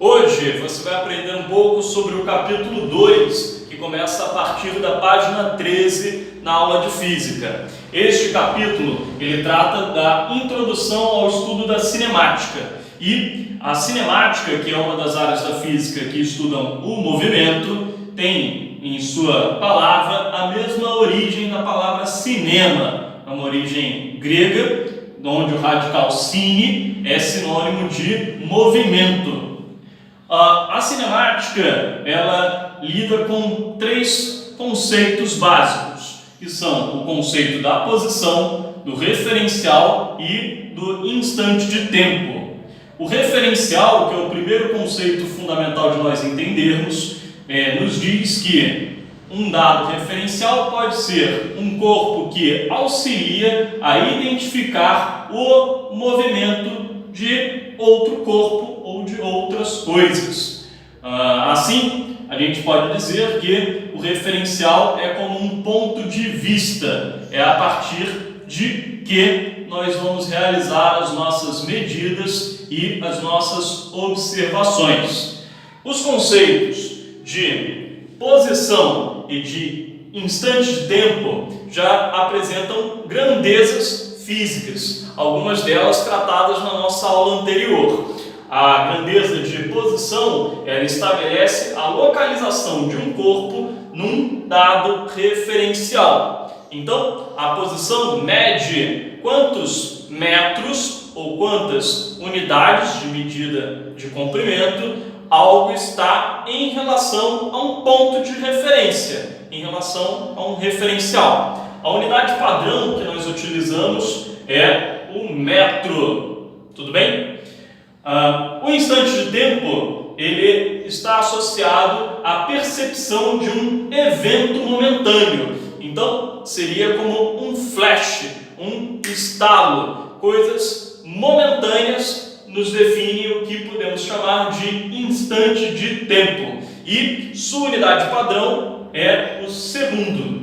Hoje você vai aprender um pouco sobre o capítulo 2, que começa a partir da página 13 na aula de Física. Este capítulo ele trata da introdução ao estudo da cinemática. E a cinemática, que é uma das áreas da física que estudam o movimento, tem em sua palavra a mesma origem da palavra cinema, uma origem grega, onde o radical cine é sinônimo de movimento. A cinemática ela lida com três conceitos básicos, que são o conceito da posição, do referencial e do instante de tempo. O referencial, que é o primeiro conceito fundamental de nós entendermos, nos diz que um dado referencial pode ser um corpo que auxilia a identificar o movimento de outro corpo ou de outras coisas. Assim, a gente pode dizer que o referencial é como um ponto de vista, é a partir de que nós vamos realizar as nossas medidas e as nossas observações. Os conceitos de posição e de instante de tempo já apresentam grandezas físicas, algumas delas tratadas na nossa aula anterior. A grandeza de posição ela estabelece a localização de um corpo num dado referencial. Então, a posição mede quantos metros ou quantas unidades de medida de comprimento algo está em relação a um ponto de referência, em relação a um referencial. A unidade padrão que nós utilizamos é o metro, tudo bem? O instante de tempo ele está associado à percepção de um evento momentâneo. Então, seria como um flash, um estalo, coisas momentâneas nos define o que podemos chamar de instante de tempo. E sua unidade padrão é o segundo.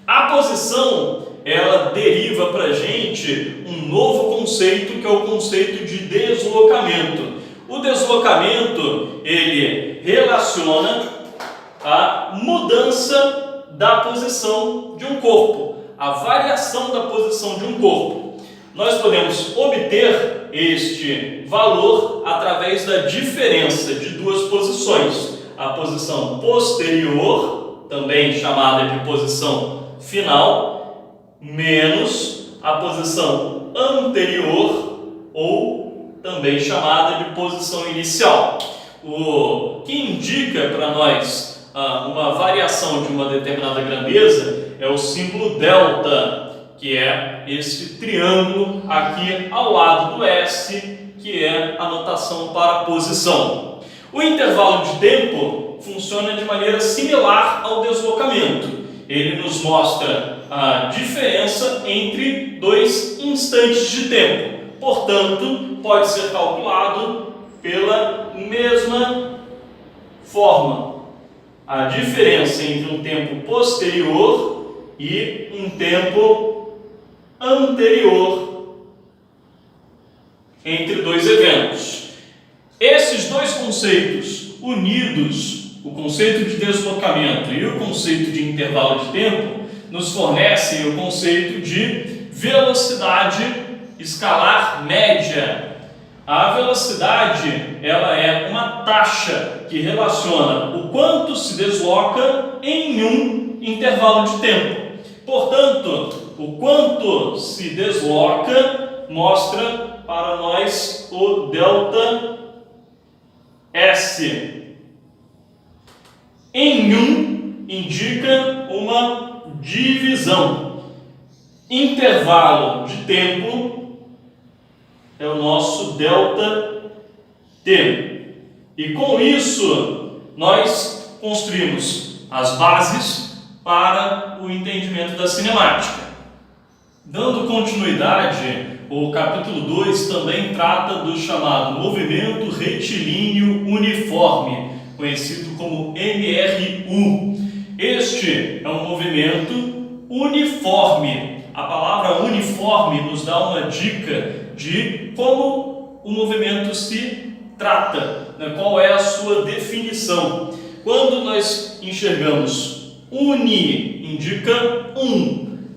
A posição, ela deriva para a gente um novo conceito, que é o conceito de deslocamento. O deslocamento, ele relaciona a mudança da posição de um corpo, a variação da posição de um corpo. Nós podemos obter este valor através da diferença de duas posições. A posição posterior, também chamada de posição final, menos a posição anterior, ou também chamada de posição inicial. O que indica para nós uma variação de uma determinada grandeza é o símbolo delta, que é esse triângulo aqui ao lado do S, que é a notação para a posição. O intervalo de tempo funciona de maneira similar ao deslocamento. Ele nos mostra a diferença entre dois instantes de tempo. Portanto, pode ser calculado pela mesma forma. A diferença entre um tempo posterior e um tempo anterior entre dois eventos. Esses dois conceitos unidos, o conceito de deslocamento e o conceito de intervalo de tempo, nos fornecem o conceito de velocidade escalar média. A velocidade ela é uma taxa que relaciona o quanto se desloca em um intervalo de tempo. Portanto, o quanto se desloca mostra para nós o delta S. Em 1 indica uma divisão. Intervalo de tempo é o nosso delta T. E com isso nós construímos as bases para o entendimento da cinemática. Dando continuidade, o capítulo 2 também trata do chamado movimento retilíneo uniforme, conhecido como MRU. Este é um movimento uniforme. A palavra uniforme nos dá uma dica de como o movimento se trata, né? Qual é a sua definição? Quando nós enxergamos uni indica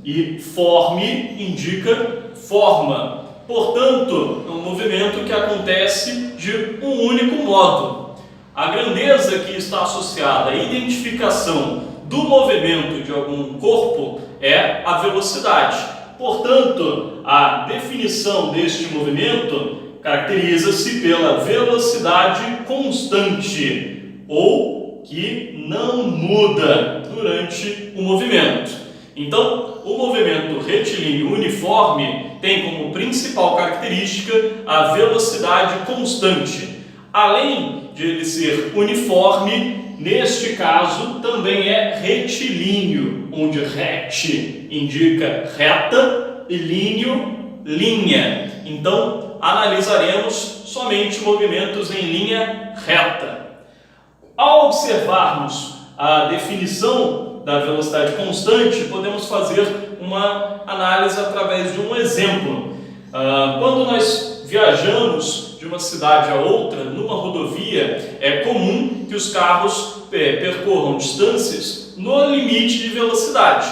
e forme indica forma. Portanto, é um movimento que acontece de um único modo. A grandeza que está associada à identificação do movimento de algum corpo é a velocidade. Portanto, a definição deste movimento caracteriza-se pela velocidade constante, ou que não muda durante o movimento. Então, o movimento retilíneo uniforme tem como principal característica a velocidade constante. Além de ele ser uniforme, neste caso também é retilíneo, onde ret indica reta e líneo, linha. Então, analisaremos somente movimentos em linha reta. Ao observarmos a definição da velocidade constante, podemos fazer uma análise através de um exemplo. Quando nós viajamos de uma cidade a outra, numa rodovia, é comum que os carros percorram distâncias no limite de velocidade.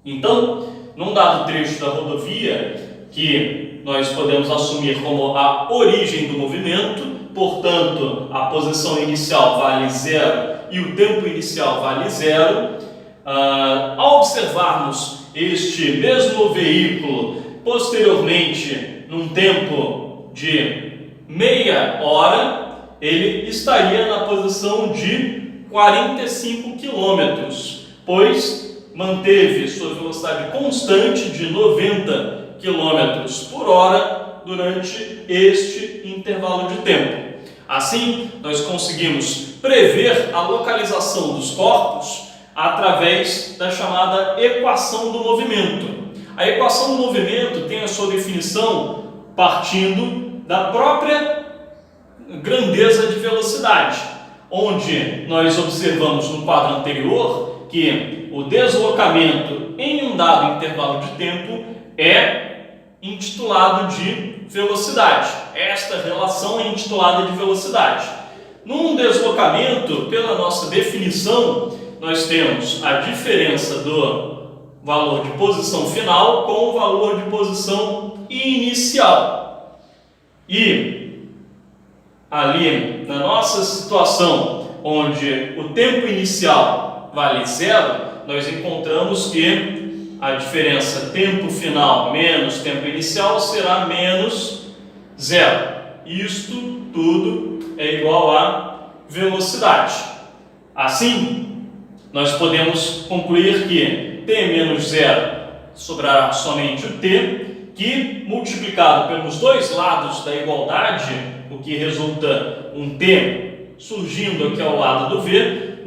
Então, num dado trecho da rodovia, que nós podemos assumir como a origem do movimento, portanto, a posição inicial vale 0 e o tempo inicial vale 0, ao observarmos este mesmo veículo posteriormente num tempo de meia hora, ele estaria na posição de 45 km, pois manteve sua velocidade constante de 90 km por hora durante este intervalo de tempo. Assim, nós conseguimos prever a localização dos corpos através da chamada equação do movimento. A equação do movimento tem a sua definição partindo da própria grandeza de velocidade, onde nós observamos no quadro anterior que o deslocamento em um dado intervalo de tempo é intitulado de velocidade. Esta relação é intitulada de velocidade. Num deslocamento, pela nossa definição, nós temos a diferença do valor de posição final com o valor de posição inicial. E ali, na nossa situação, onde o tempo inicial vale 0, nós encontramos que a diferença tempo final menos tempo inicial será menos 0. Isto tudo é igual a velocidade. Assim, nós podemos concluir que t menos 0 sobrará somente o t, que multiplicado pelos dois lados da igualdade, o que resulta um t surgindo aqui ao lado do v,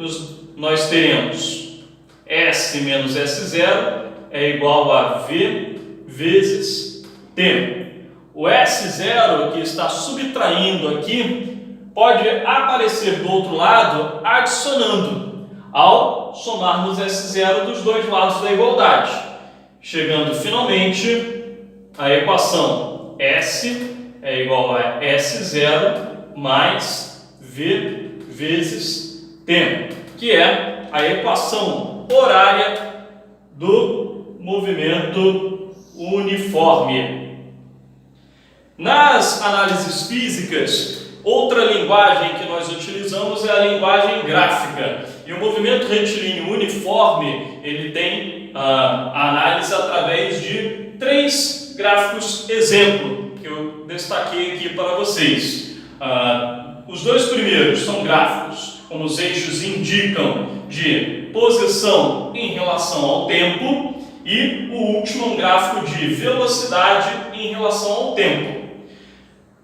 nós teremos S menos S0 é igual a V vezes T. O S0 que está subtraindo aqui pode aparecer do outro lado adicionando, ao somarmos S0 dos dois lados da igualdade, chegando finalmente à equação S é igual a S0 mais V vezes T, que é a equação horária do movimento uniforme. Nas análises físicas, outra linguagem que nós utilizamos é a linguagem gráfica. E o movimento retilíneo uniforme, ele tem a análise através de 3 gráficos exemplo, que eu destaquei aqui para vocês. Os dois primeiros são gráficos, como os eixos indicam, de posição em relação ao tempo, e o último é um gráfico de velocidade em relação ao tempo.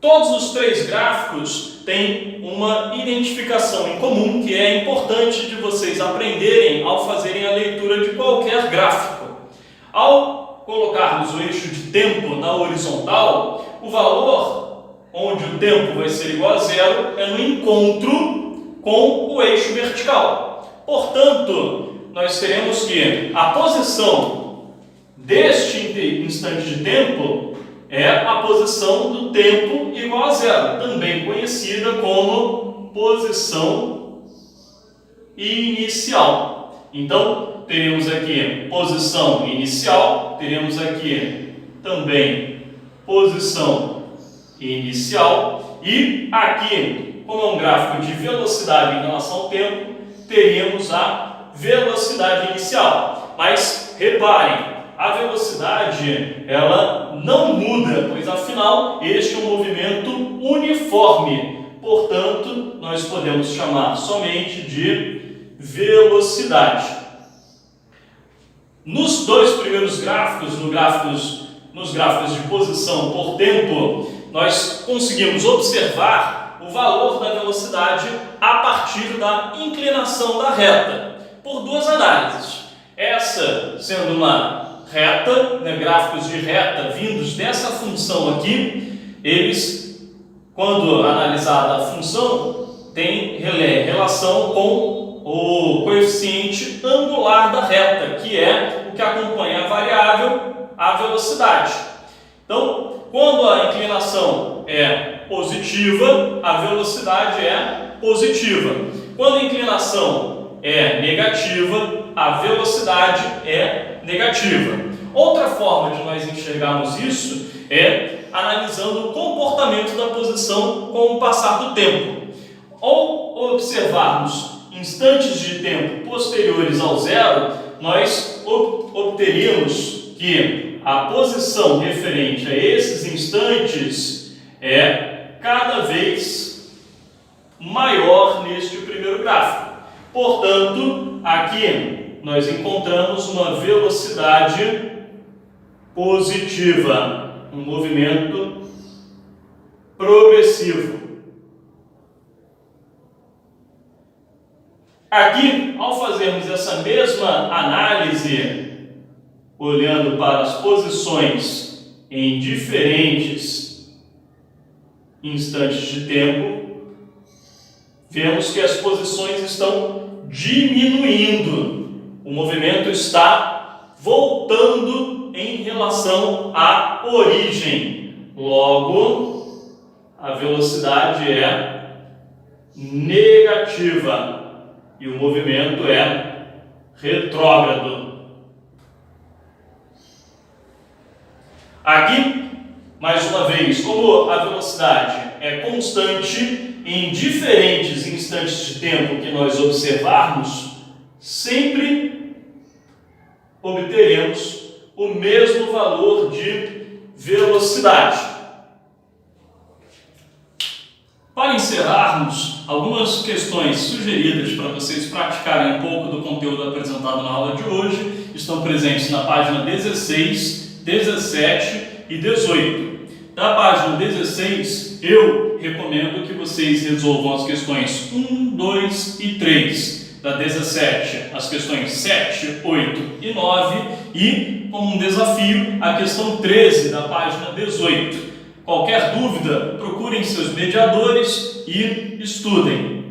Todos os 3 gráficos têm uma identificação em comum que é importante de vocês aprenderem ao fazerem a leitura de qualquer gráfico. Ao colocarmos o eixo de tempo na horizontal, o valor onde o tempo vai ser igual a 0 é no encontro com o eixo vertical. Portanto, nós teremos que a posição deste instante de tempo é a posição do tempo igual a zero, também conhecida como posição inicial. Então, teremos aqui posição inicial, teremos aqui também posição inicial e aqui, como é um gráfico de velocidade em relação ao tempo, teríamos a velocidade inicial. Mas reparem, a velocidade ela não muda, pois afinal este é um movimento uniforme. Portanto, nós podemos chamar somente de velocidade. Nos dois primeiros gráficos, nos gráficos de posição por tempo, nós conseguimos observar o valor da velocidade a partir da inclinação da reta, por duas análises. Essa sendo uma reta, gráficos de reta vindos dessa função aqui, eles, quando analisada a função, têm relação com o coeficiente angular da reta, que é o que acompanha a variável, a velocidade. Então, quando a inclinação é positiva, a velocidade é positiva. Quando a inclinação é negativa, a velocidade é negativa. Outra forma de nós enxergarmos isso é analisando o comportamento da posição com o passar do tempo. Ao observarmos instantes de tempo posteriores ao zero, nós obteríamos que a posição referente a esses instantes é cada vez maior neste primeiro gráfico. Portanto, aqui nós encontramos uma velocidade positiva, um movimento progressivo. Aqui, ao fazermos essa mesma análise, olhando para as posições em diferentes instantes de tempo, vemos que as posições estão diminuindo. O movimento está voltando em relação à origem. Logo, a velocidade é negativa e o movimento é retrógrado. Aqui, mais uma vez, como a velocidade é constante em diferentes instantes de tempo que nós observarmos, sempre obteremos o mesmo valor de velocidade. Para encerrarmos, algumas questões sugeridas para vocês praticarem um pouco do conteúdo apresentado na aula de hoje estão presentes na página 16, 17 e 18. Da página 16, eu recomendo que vocês resolvam as questões 1, 2 e 3. Da 17, as questões 7, 8 e 9. E, como um desafio, a questão 13 da página 18. Qualquer dúvida, procurem seus mediadores e estudem.